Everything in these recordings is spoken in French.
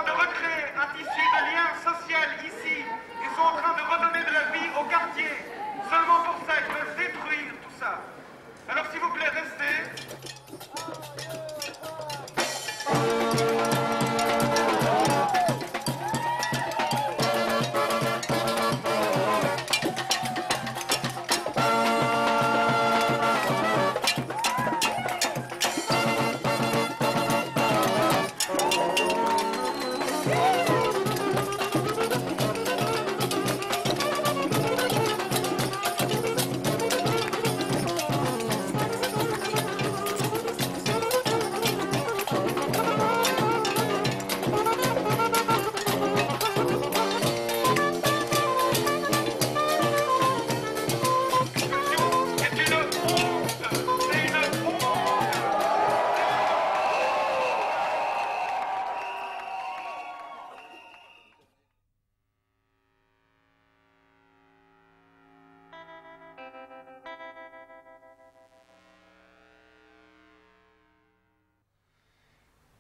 de recréer un tissu de lien social ici. Ils sont en train de redonner de la vie au quartier. Seulement pour ça, ils veulent détruire tout ça. Alors s'il vous plaît, restez.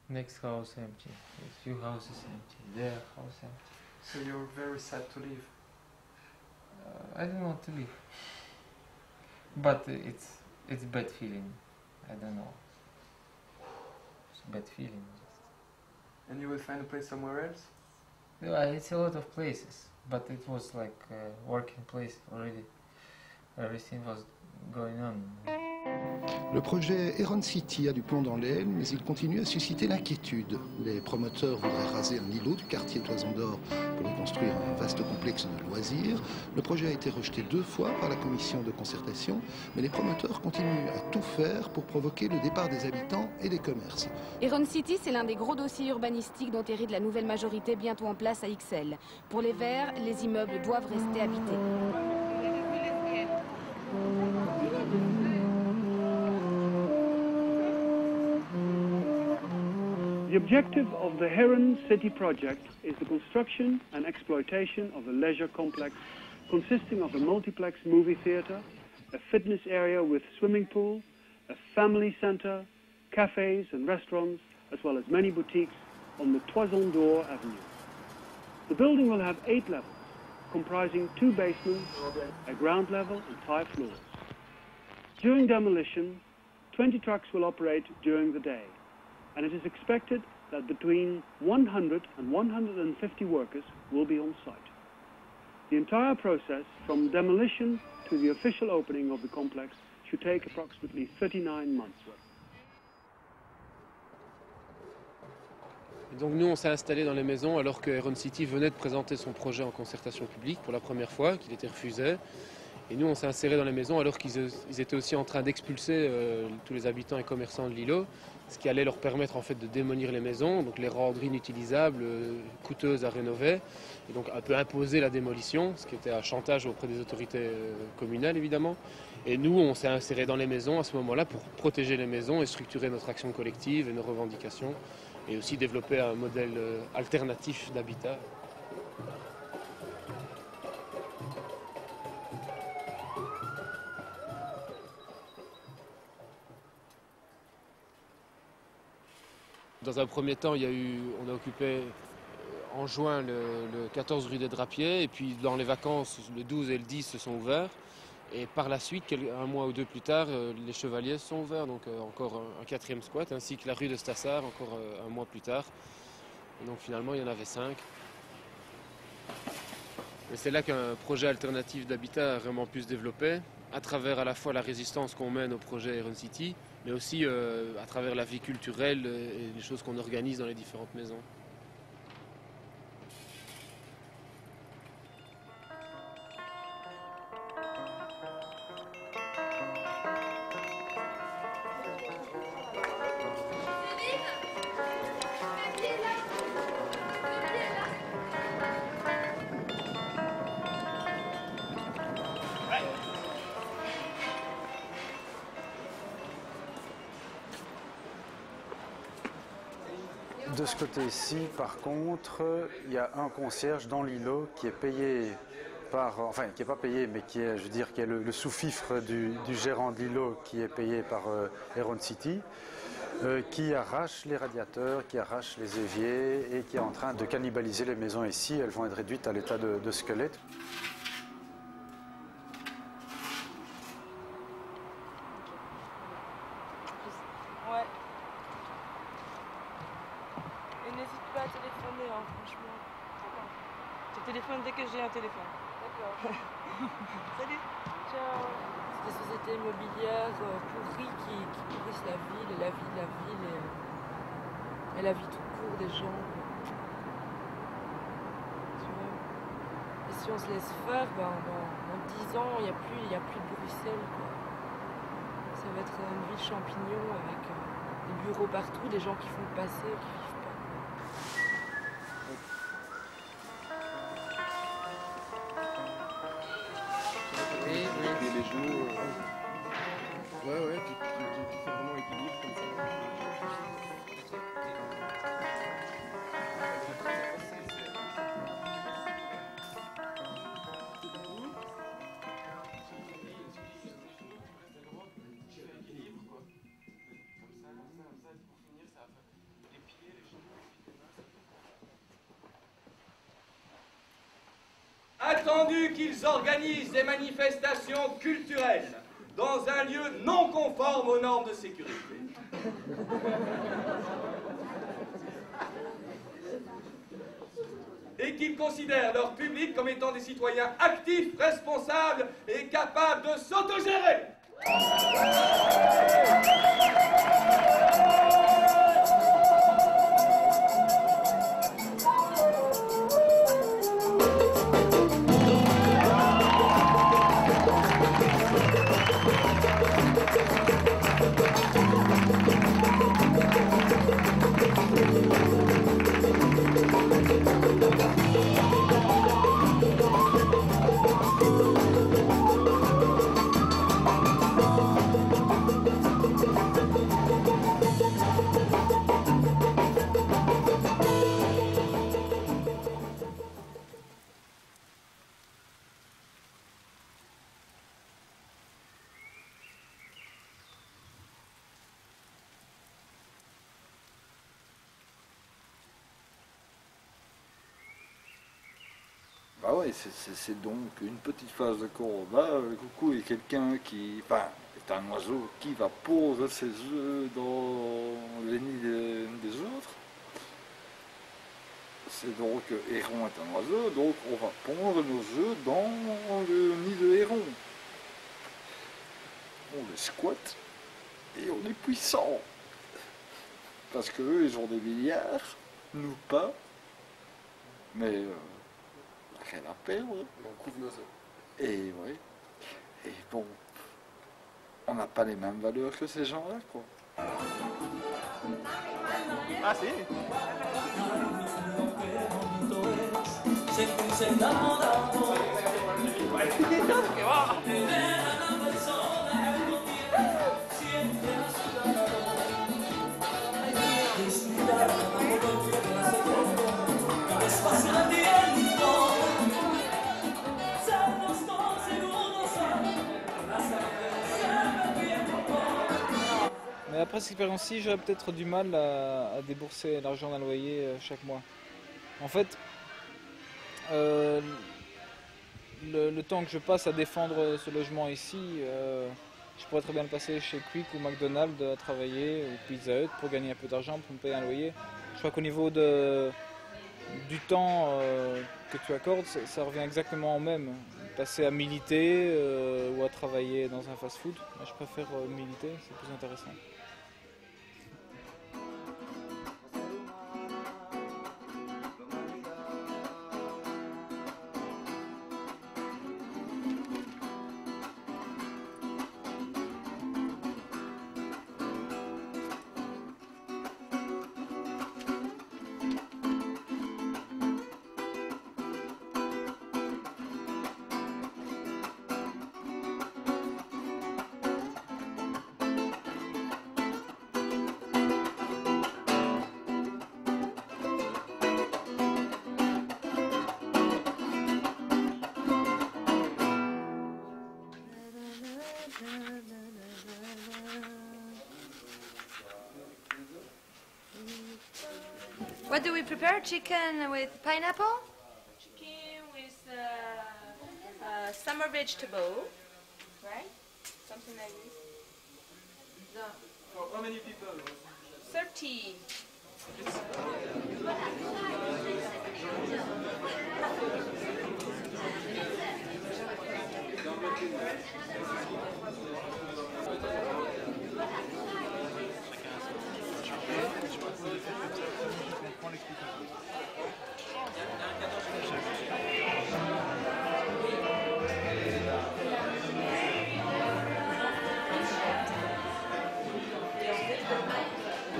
Next house empty, a few houses empty, their house empty. So you're very sad to leave? I don't want to leave, but it's bad feeling. I don't know. It's a bad feeling. And you will find a place somewhere else? Yeah, it's a lot of places, but it was like a working place already. Everything was going on. Le projet Heron City a du plomb dans l'aile, mais il continue à susciter l'inquiétude. Les promoteurs voudraient raser un îlot du quartier Toison d'Or pour y construire un vaste complexe de loisirs. Le projet a été rejeté 2 fois par la commission de concertation, mais les promoteurs continuent à tout faire pour provoquer le départ des habitants et des commerces. Heron City, c'est l'un des gros dossiers urbanistiques dont hérite la nouvelle majorité bientôt en place à Ixelles. Pour les Verts, les immeubles doivent rester habités. The objective of the Heron City project is the construction and exploitation of a leisure complex consisting of a multiplex movie theatre, a fitness area with swimming pool, a family centre, cafes and restaurants, as well as many boutiques on the Toison d'Or Avenue. The building will have 8 levels, comprising 2 basements, a ground level and 5 floors. During demolition, 20 trucks will operate during the day, and it is expected that between 100 and 150 workers will be on site. The entire process, from demolition to the official opening of the complex, should take approximately 39 months. Et donc nous, on s'est installé dans les maisons alors que Heron City venait de présenter son projet en concertation publique pour la première fois, qu'il était refusé. Et nous, on s'est inséré dans les maisons alors qu'ils étaient aussi en train d'expulser tous les habitants et commerçants de l'îlot, ce qui allait leur permettre en fait de démolir les maisons, donc les rendre inutilisables, coûteuses à rénover, et donc un peu imposer la démolition, ce qui était un chantage auprès des autorités communales évidemment. Et nous, on s'est inséré dans les maisons à ce moment-là pour protéger les maisons et structurer notre action collective et nos revendications, et aussi développer un modèle alternatif d'habitat. Dans un premier temps, on a occupé en juin le 14 rue des Drapiers, et puis dans les vacances, le 12 et le 10 se sont ouverts. Et par la suite, un mois ou 2 plus tard, les Chevaliers se sont ouverts, donc encore un 4e squat, ainsi que la rue de Stassard, encore un mois plus tard. Et donc finalement, il y en avait 5. Et c'est là qu'un projet alternatif d'habitat a vraiment pu se développer, à travers à la fois la résistance qu'on mène au projet Heron City, mais aussi à travers la vie culturelle et les choses qu'on organise dans les différentes maisons. De ce côté-ci, par contre, il y a un concierge dans l'îlot qui est payé par, enfin qui n'est pas payé, mais qui est, je veux dire, qui est le sous-fifre du gérant de l'îlot qui est payé par Heron City. qui arrache les radiateurs, qui arrache les éviers et qui est en train de cannibaliser les maisons ici. Elles vont être réduites à l'état de squelette. Ouais. Et n'hésite pas à téléphoner, hein, franchement. Je téléphone dès que j'ai un téléphone. D'accord. Salut. Ciao. C'est des sociétés immobilières pourries qui pourrissent la ville et la vie de la ville et la vie tout court des gens. Tu vois. Et si on se laisse faire, ben, dans 10 ans, il n'y a plus de Bruxelles, quoi. Ça va être une ville champignon avec des bureaux partout, des gens qui font le passer, qui vivent pas. Oui, oui. Et les genoux. Ouais, tu fais vraiment équilibre comme ça. Attendu qu'ils organisent des manifestations culturelles dans un lieu non conforme aux normes de sécurité. Et qu'ils considèrent leur public comme étant des citoyens actifs, responsables et capables de s'autogérer. Ah ouais, c'est donc une petite phase de combat. Le coucou est quelqu'un qui, enfin, est un oiseau qui va pondre ses œufs dans les nids des autres. C'est donc, héron est un oiseau, donc on va pondre nos œufs dans le nid de héron. On les squatte et on est puissant. Parce qu'eux, ils ont des milliards, nous pas. Mais rien à perdre. On couvre nos œufs. Et oui. Et bon, on n'a pas les mêmes valeurs que ces gens-là, quoi. Ah si. Mais après cette expérience-ci, j'aurais peut-être du mal à débourser l'argent d'un loyer chaque mois. En fait, le temps que je passe à défendre ce logement ici, je pourrais très bien le passer chez Quick ou McDonald's à travailler, ou Pizza Hut pour gagner un peu d'argent pour me payer un loyer. Je crois qu'au niveau du temps que tu accordes, ça revient exactement au même. Passer à militer ou à travailler dans un fast-food, je préfère militer, c'est plus intéressant. What do we prepare? Chicken with pineapple? Chicken with summer vegetable, right? Something like this. For how many people? 30.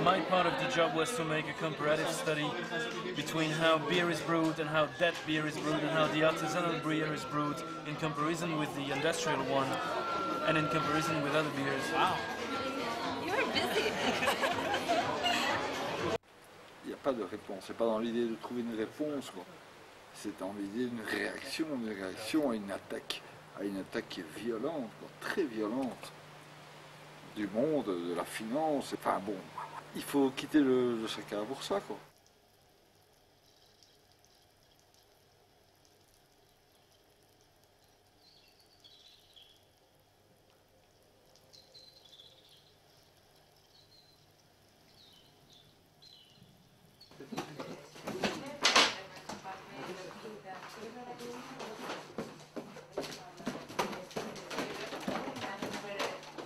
My part of the job was to make a comparative study between how beer is brewed and how that beer is brewed and how the artisanal beer is brewed in comparison with the industrial one and in comparison with other beers. Wow. You're busy. Il n'y a pas de réponse, c'est pas dans l'idée de trouver une réponse, quoi. C'est dans l'idée d'une réaction à une attaque qui est violente, quoi, très violente, du monde, de la finance, enfin bon, il faut quitter le chacun pour ça, quoi.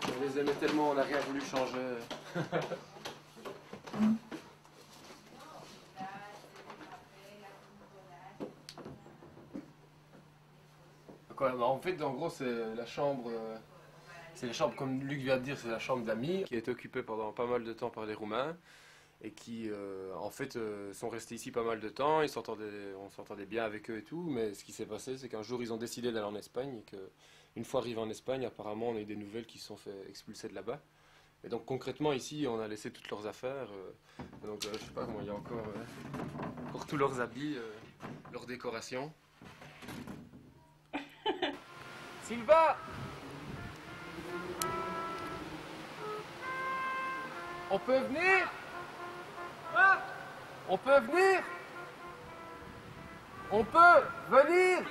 On les aimait tellement, on n'a rien voulu changer. Quoi, bah en fait, en gros, c'est la chambre, comme Luc vient de dire, c'est la chambre d'amis. Qui a été occupée pendant pas mal de temps par les Roumains et qui, en fait, sont restés ici pas mal de temps. On s'entendait bien avec eux et tout, mais ce qui s'est passé, c'est qu'un jour, ils ont décidé d'aller en Espagne et qu'une fois arrivés en Espagne, apparemment, on a eu des nouvelles qui se sont fait expulser de là-bas. Et donc, concrètement, ici, on a laissé toutes leurs affaires. Donc, je sais pas comment il y a encore tous leurs habits, leurs décorations. Sylvain! On peut venir? On peut venir? On peut venir?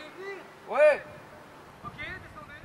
Ouais. Ok, descendez.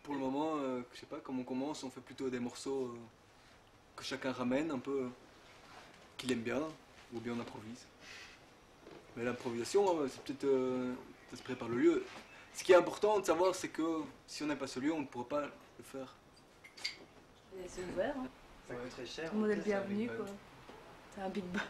Pour le moment, je sais pas, comme on commence, on fait plutôt des morceaux que chacun ramène un peu, qu'il aime bien, ou bien on improvise. Mais l'improvisation, c'est peut-être ça se prépare le lieu. Ce qui est important de savoir, c'est que si on n'a pas ce lieu, on ne pourra pas le faire. C'est ouvert, hein. Ça coûte très cher. Tout le monde est le bienvenu, quoi. C'est un big bang.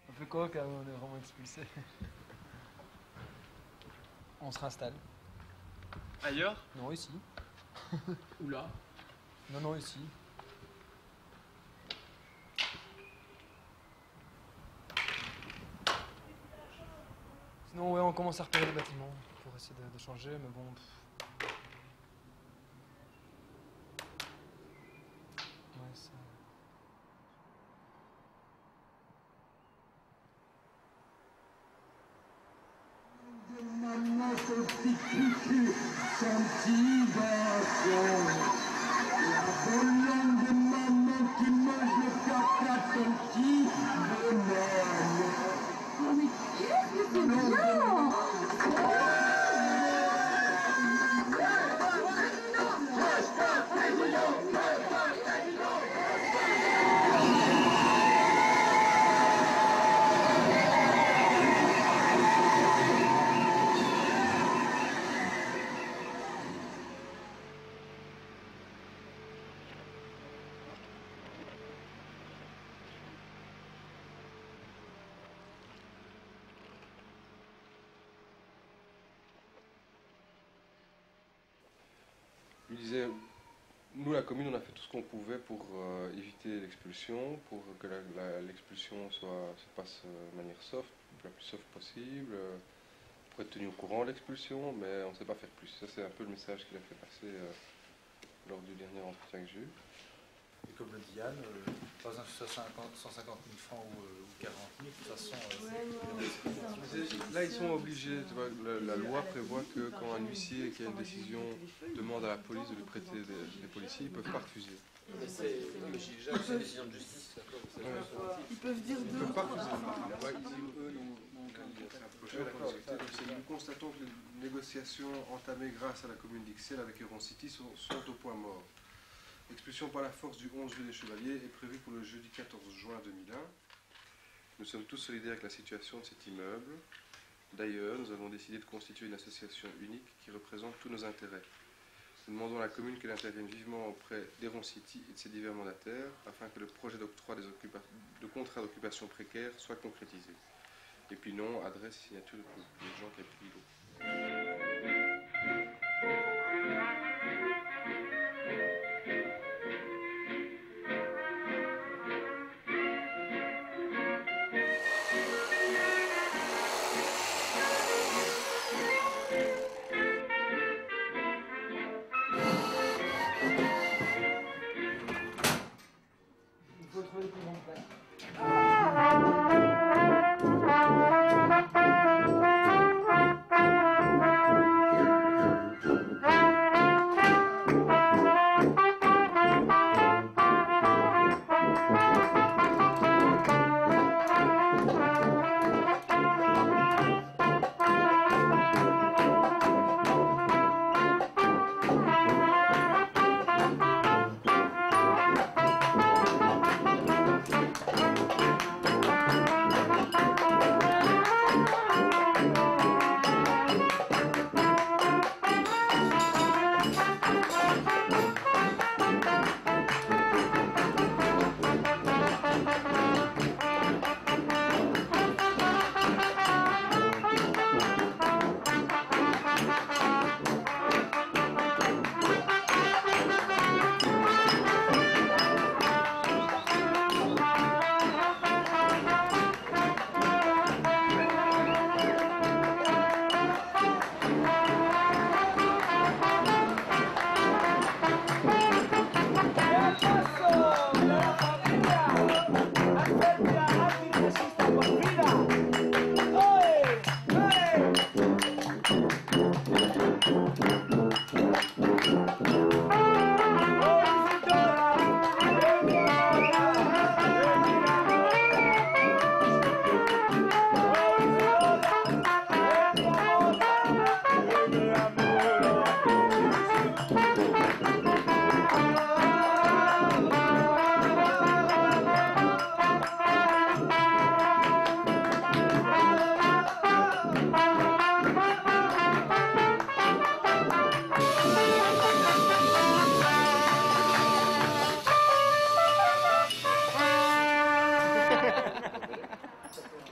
On fait quoi quand on est vraiment expulsé? On se réinstalle. Ailleurs? Non, ici. Ou là? Non, non, ici. Sinon, ouais, on commence à repérer les bâtiments pour essayer de changer, mais bon... Ouais, c'est... Maman, ce petit cucu, son petit garçon. La volante de maman qui mange le caca, son petit bonhomme. Oh, mais qu'est-ce que c'est bien! il disait, nous la commune on a fait tout ce qu'on pouvait pour éviter l'expulsion, pour que l'expulsion se passe de manière soft, la plus soft possible, pour être tenu au courant de l'expulsion, mais on ne sait pas faire plus. Ça c'est un peu le message qu'il a fait passer lors du dernier entretien que j'ai eu. Et comme le dit Yann, par exemple, que ce soit 150 000 francs ou 40 000, de toute façon... Là, ils sont obligés, tu vois, la loi prévoit que quand un huissier qui a une décision demande à la police de lui prêter des policiers, ils ne peuvent pas refuser. Mais c'est une décision de justice, d'accord. Ils peuvent dire Ils ne deux. peuvent pas refuser. Ouais, eux n'ont c'est un projet qu'on a discuté. Nous constatons que les négociations entamées grâce à la commune d'Ixelles avec Héron City sont au point mort. L'expulsion par la force du 11 rue des Chevaliers est prévue pour le jeudi 14 juin 2001. Nous sommes tous solidaires avec la situation de cet immeuble. D'ailleurs, nous avons décidé de constituer une association unique qui représente tous nos intérêts. Nous demandons à la commune qu'elle intervienne vivement auprès d'Héron City et de ses divers mandataires afin que le projet d'octroi de contrats d'occupation précaires soit concrétisé. Et puis nom, adresse et signature des gens qui habitent l'îlot.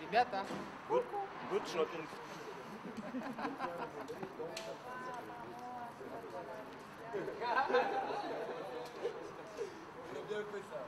Ребята. Good shopping. On a bien fait ça.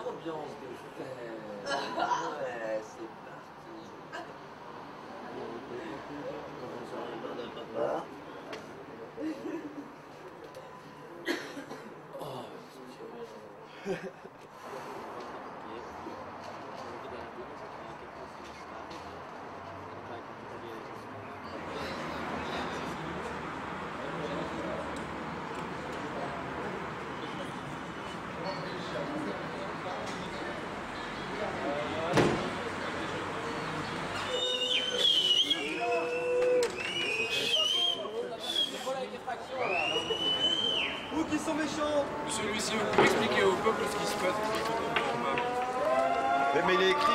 l'ambiance de faire. Ouais, c'est parti. Où qui sont méchants? Monsieur l'huissier, vous pouvez expliquer au peuple ce qui se passe? Mais il est écrit.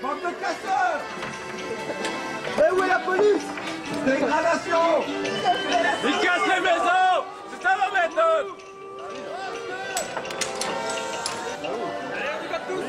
Bande de casseurs! Mais où est la police? Dégradation! Ils cassent les maisons! C'est ça la méthode! Allez, on y va tous!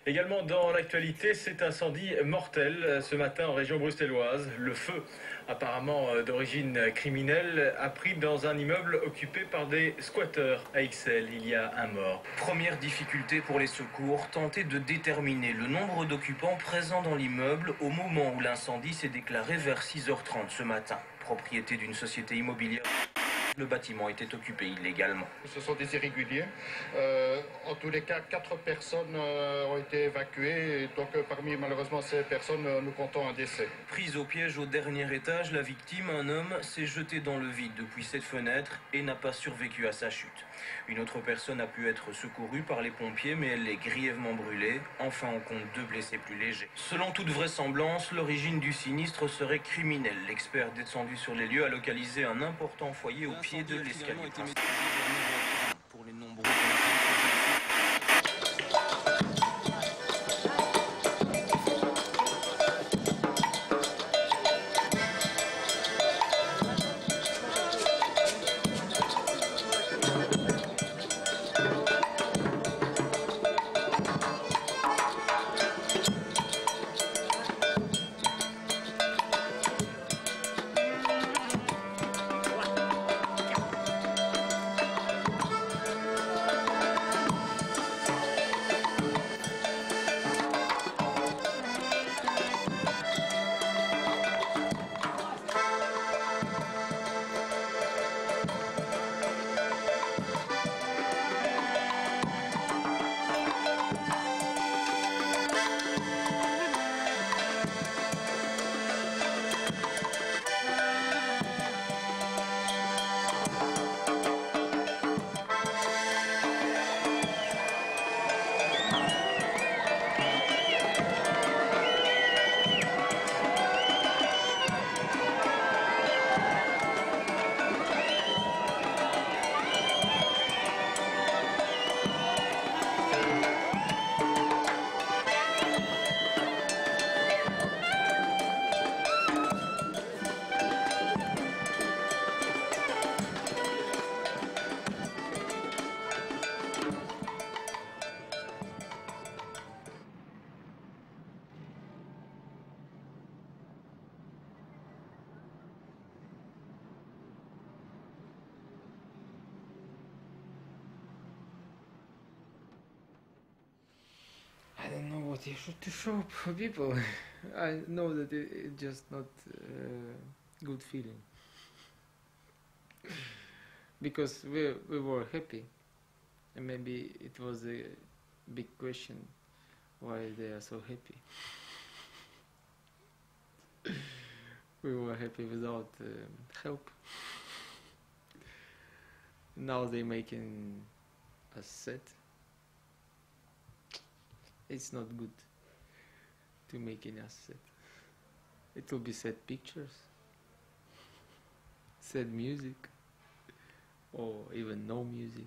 Également dans l'actualité, cet incendie mortel ce matin en région bruxelloise. Le feu, apparemment d'origine criminelle, a pris dans un immeuble occupé par des squatteurs à Ixelles. Il y a un mort. Première difficulté pour les secours, tenter de déterminer le nombre d'occupants présents dans l'immeuble au moment où l'incendie s'est déclaré vers 6h30 ce matin. Propriété d'une société immobilière. Le bâtiment était occupé illégalement. Ce sont des irréguliers. En tous les cas, 4 personnes ont été évacuées. Et donc, parmi malheureusement ces personnes, nous comptons un décès. Prise au piège au dernier étage, la victime, un homme, s'est jeté dans le vide depuis cette fenêtre et n'a pas survécu à sa chute. Une autre personne a pu être secourue par les pompiers, mais elle est grièvement brûlée. Enfin, on compte 2 blessés plus légers. Selon toute vraisemblance, l'origine du sinistre serait criminelle. L'expert descendu sur les lieux a localisé un important foyer au pied de l'escalier principal. Pour les nombreux I don't know what you should to show people. I know that it's just not good feeling. Because we were happy, and maybe it was a big question why they are so happy. We were happy without help. Now they're making a set. It's not good to make an asset. It will be sad pictures, sad music, or even no music.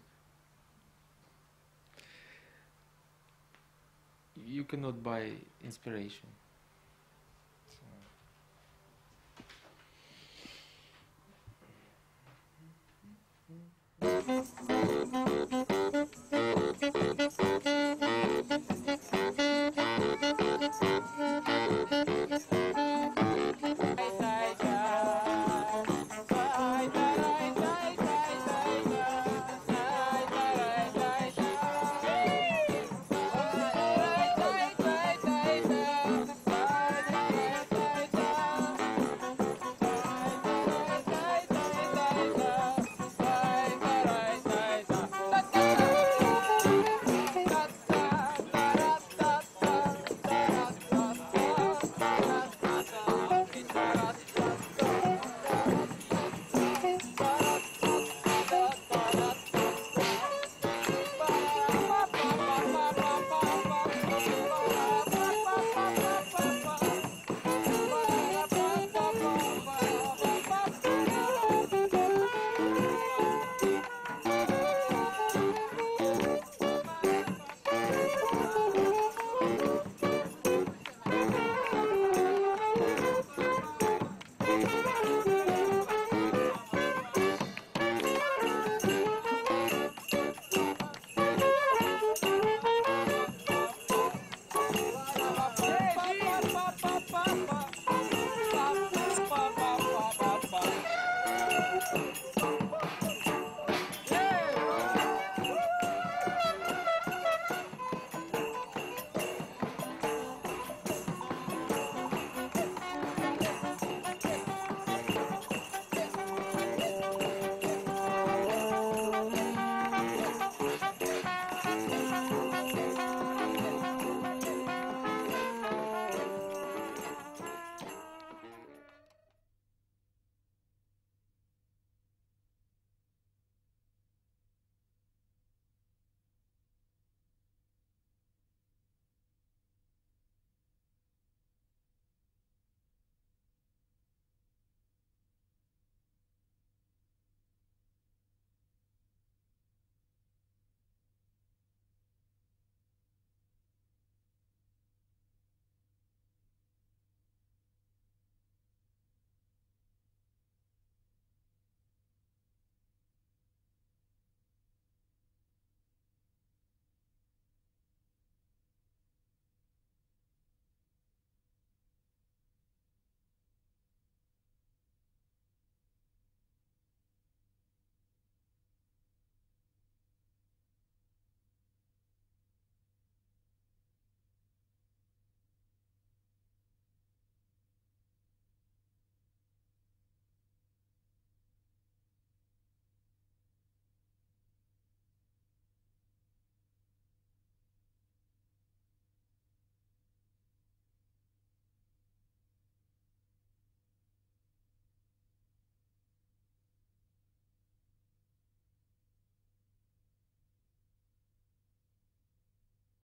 You cannot buy inspiration.